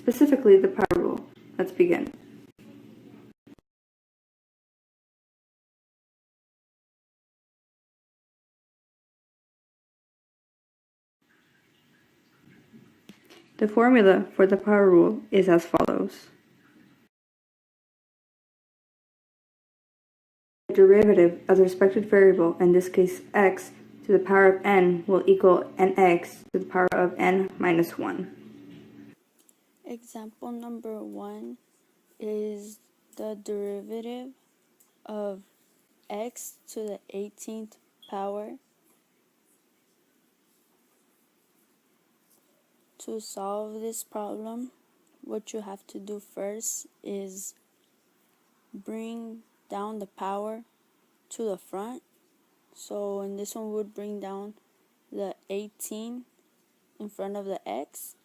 specifically the power rule. Let's begin. The formula for the power rule is as follows. The derivative of the respective variable, in this case x, to the power of n will equal nx to the power of n minus 1. Example number 1 is the derivative of x to the 18th power. To solve this problem, what you have to do first is bring down the power to the front. So in this one, we would bring down the 18 in front of the x,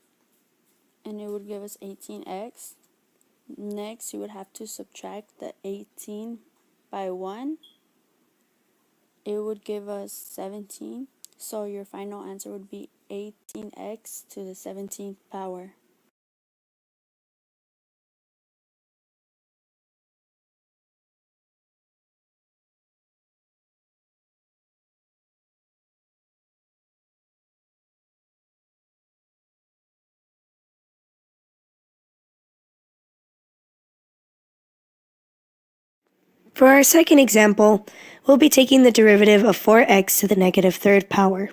and it would give us 18x. Next, you would have to subtract the 18 by 1. It would give us 17. So your final answer would be 18x to the 17th power. For our second example, we'll be taking the derivative of 4x to the negative third power.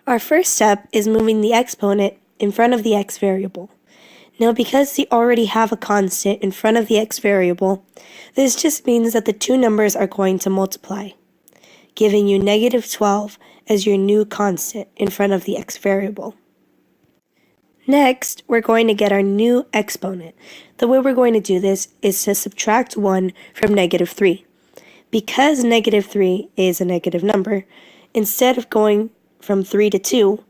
Our first step is moving the exponent in front of the x variable. Now, because we already have a constant in front of the x variable, this just means that the two numbers are going to multiply, giving you negative 12 as your new constant in front of the x variable. Next, we're going to get our new exponent. The way we're going to do this is to subtract 1 from negative 3. Because negative 3 is a negative number, instead of going from 3 to 2,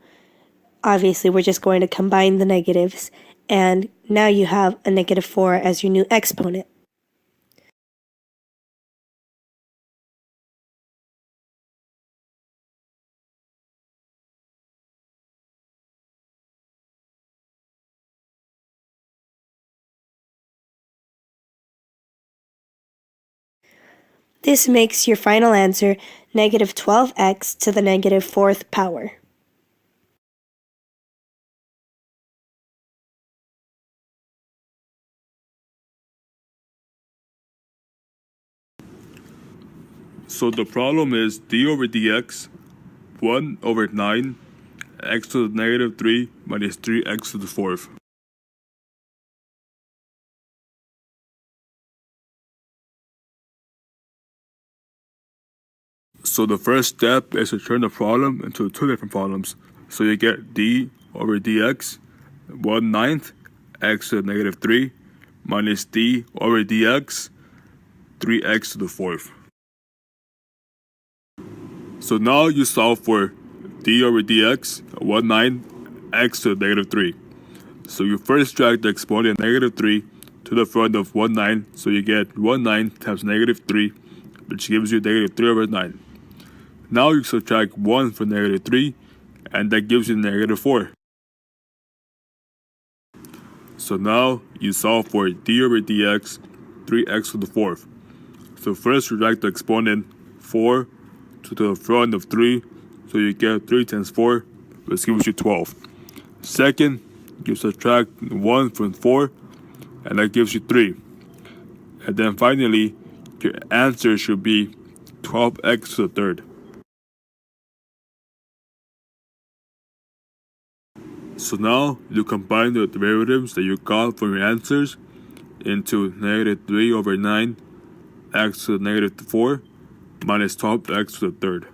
obviously we're just going to combine the negatives, and now you have a negative 4 as your new exponent. This makes your final answer negative 12x to the negative fourth power. So the problem is d over dx, 1 over 9, x to the negative 3 minus 3x to the fourth. So the first step is to turn the problem into two different problems. So you get d over dx, 1/9, x to the negative 3, minus d over dx, 3x to the fourth. So now you solve for d over dx, 1/9, x to the negative 3. So you first drag the exponent negative 3 to the front of 1/9, so you get 1/9 times negative 3, which gives you negative 3 over 9. Now you subtract 1 from negative 3, and that gives you negative 4. So now you solve for d over dx, 3x to the fourth. So first you drag the exponent 4 to the front of 3, so you get 3 times 4, which gives you 12. Second, you subtract 1 from 4, and that gives you 3. And then finally, your answer should be 12x to the third. So now you combine the derivatives that you got from your answers into negative 3 over 9 x to the negative 4 minus 12x to the third.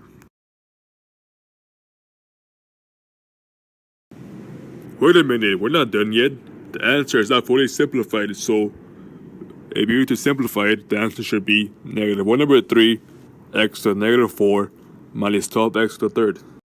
Wait a minute, we're not done yet. The answer is not fully simplified, so if you need to simplify it, the answer should be negative 1 over 3 x to the negative 4 minus 12x to the third.